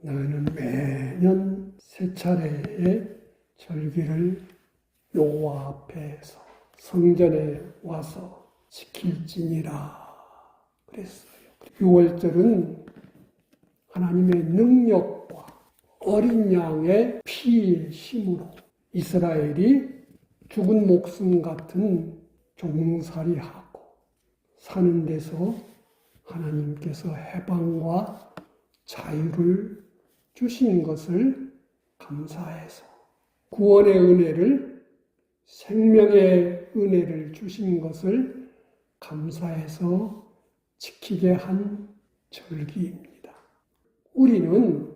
너희는 매년 세 차례의 절기를 여호와 앞에서 성전에 와서 지킬지니라 그랬어요. 6월절은 하나님의 능력과 어린 양의 피의 힘으로 이스라엘이 죽은 목숨 같은 종살이하고 사는 데서 하나님께서 해방과 자유를 주신 것을 감사해서 구원의 은혜를, 생명의 은혜를 주신 것을 감사해서 지키게 한 절기입니다. 우리는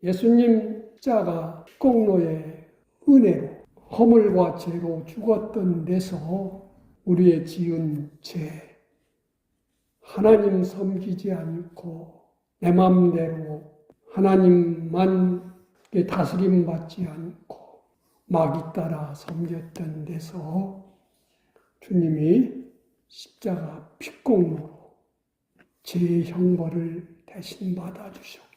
예수님 십자가 공로의 은혜로 허물과 죄로 죽었던 데서 우리의 지은 죄, 하나님 섬기지 않고 내 마음대로 하나님만 다스림 받지 않고 마귀 따라 섬겼던 데서 주님이 십자가 피공로로 제 형벌을 대신 받아주셨고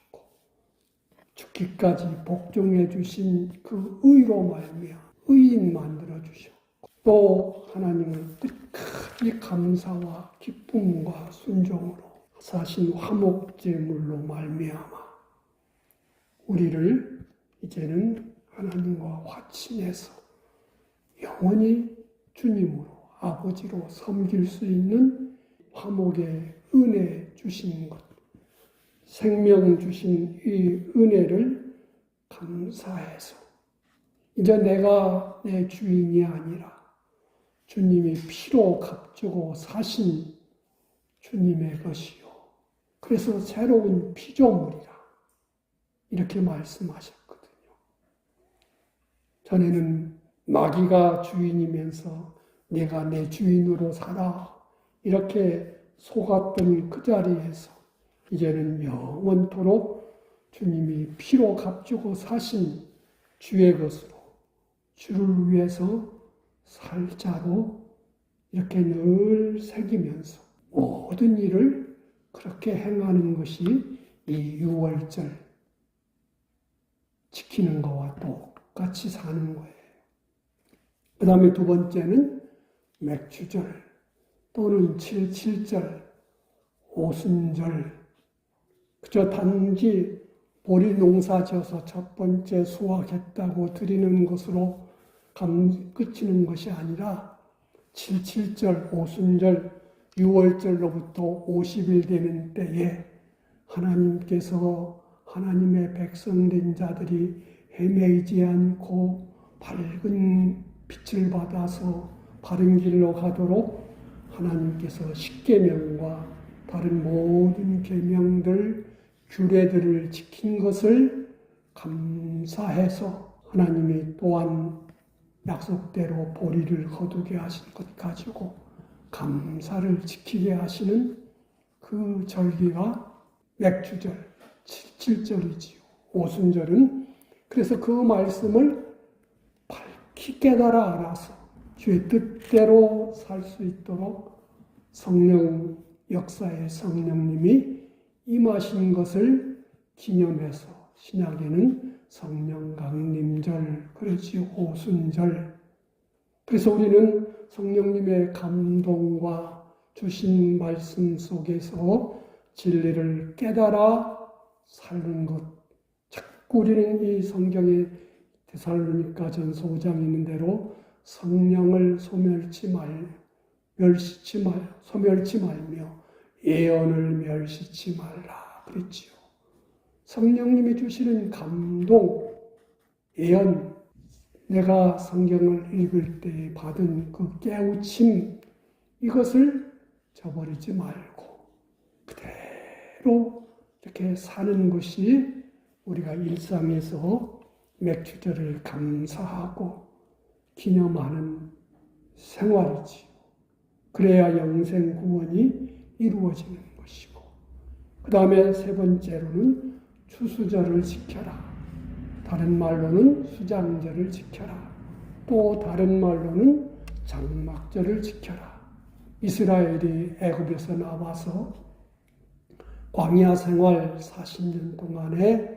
죽기까지 복종해 주신 그 의로 말미암아 의인 만들어 주셨고 또 하나님을 뜻하게 감사와 기쁨과 순종으로 사신 화목제물로 말미암아 우리를 이제는 하나님과 화친해서 영원히 주님으로 아버지로 섬길 수 있는 화목의 은혜 주신 것, 생명 주신 이 은혜를 감사해서 이제 내가 내 주인이 아니라 주님이 피로 값주고 사신 주님의 것이요. 그래서 새로운 피조물이라 이렇게 말씀하셨거든요. 전에는 마귀가 주인이면서 내가 내 주인으로 살아 이렇게 속았던 그 자리에서 이제는 영원토록 주님이 피로 값주고 사신 주의 것으로 주를 위해서 살 자로 이렇게 늘 새기면서 모든 일을 그렇게 행하는 것이 이 6월절 지키는 것과 똑같이 사는 거예요. 그 다음에 두 번째는 맥주절 또는 7.7절, 오순절. 그저 단지 보리 농사 지어서 첫 번째 수확했다고 드리는 것으로 끝이는 것이 아니라 7.7절, 오순절, 6월절로부터 50일 되는 때에 하나님께서 하나님의 백성된 자들이 헤매이지 않고 밝은 빛을 받아서 바른 길로 가도록 하나님께서 십계명과 다른 모든 계명들, 규례들을 지킨 것을 감사해서 하나님이 또한 약속대로 보리를 거두게 하신 것 가지고 감사를 지키게 하시는 그 절기가 맥주절, 7절이지요. 오순절은 그래서 그 말씀을 밝히 깨달아 알아서 주의 뜻대로 살 수 있도록 성령 역사의 성령님이 임하신 것을 기념해서 신약에는 성령 강림절, 그렇지 오순절. 그래서 우리는 성령님의 감동과 주신 말씀 속에서 진리를 깨달아 사는 것. 자꾸 우리는 이 성경에 데살로니가전서 5장에 있는 대로 성령을 소멸치 말며 예언을 멸시치 말라 그랬지요. 성령님이 주시는 감동, 예언, 내가 성경을 읽을 때 받은 그 깨우침, 이것을 저버리지 말고 그대로 이렇게 사는 것이 우리가 일상에서 맥주절을 감사하고 기념하는 생활이지. 그래야 영생 구원이 이루어지는 것이고, 그 다음에 세 번째로는 추수절을 지켜라. 다른 말로는 수장절을 지켜라. 또 다른 말로는 장막절을 지켜라. 이스라엘이 애굽에서 나와서 광야 생활 40년 동안에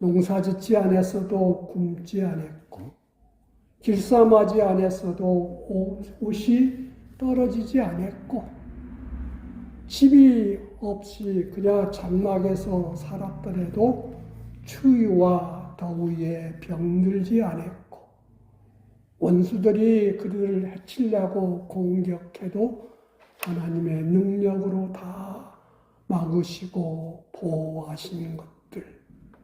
농사짓지 않았어도 굶지 않았고 길쌈하지 않았어도 옷이 떨어지지 않았고 집이 없이 그냥 장막에서 살았더라도 추위와 더위에 병들지 않았고 원수들이 그들을 해치려고 공격해도 하나님의 능력으로 다 막으시고 보호하신 것들,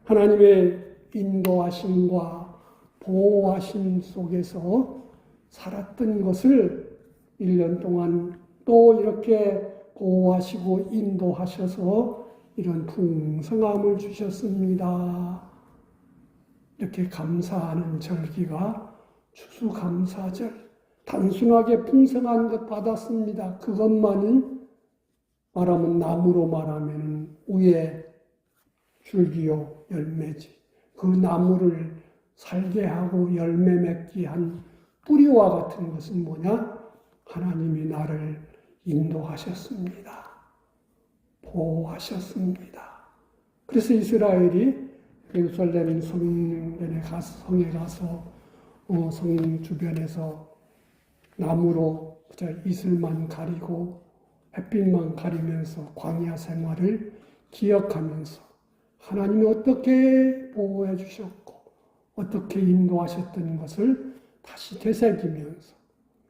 하나님의 인도하심과 보호하심 속에서 살았던 것을 1년 동안 또 이렇게 보호하시고 인도하셔서 이런 풍성함을 주셨습니다. 이렇게 감사하는 절기가 추수감사절, 단순하게 풍성한 것 받았습니다. 그것만은 말하면 나무로 말하면 위에 줄기요 열매지. 그 나무를 살게 하고 열매 맺게 한 뿌리와 같은 것은 뭐냐? 하나님이 나를 인도하셨습니다. 보호하셨습니다. 그래서 이스라엘이 예루살렘 성에 가서 성 주변에서 나무로 이슬만 가리고 햇빛만 가리면서 광야 생활을 기억하면서 하나님이 어떻게 보호해 주셨고 어떻게 인도하셨던 것을 다시 되새기면서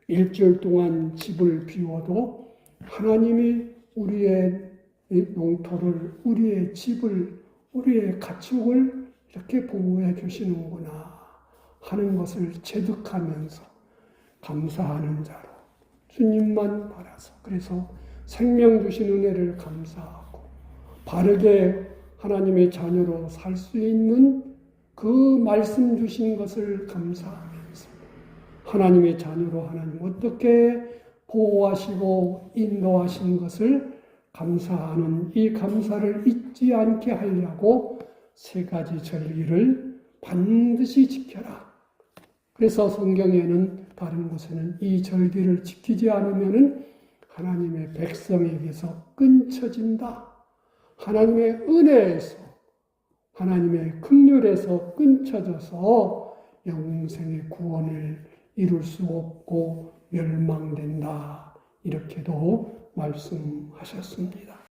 일주일 동안 집을 비워도 하나님이 우리의 농토를, 우리의 집을, 우리의 가축을 이렇게 보호해 주시는구나 하는 것을 체득하면서 감사하는 자로 주님만 바라서 그래서 생명 주신 은혜를 감사하고 바르게 하나님의 자녀로 살 수 있는 그 말씀 주신 것을 감사하면서 하나님의 자녀로 하나님 어떻게 보호하시고 인도하신 것을 감사하는 이 감사를 잊지 않게 하려고 3가지 절기를 반드시 지켜라. 그래서 성경에는 다른 곳에는 이 절기를 지키지 않으면 하나님의 백성에게서 끊쳐진다. 하나님의 은혜에서 하나님의 긍휼에서 끊쳐져서 영생의 구원을 이룰 수 없고 멸망된다. 이렇게도 말씀하셨습니다.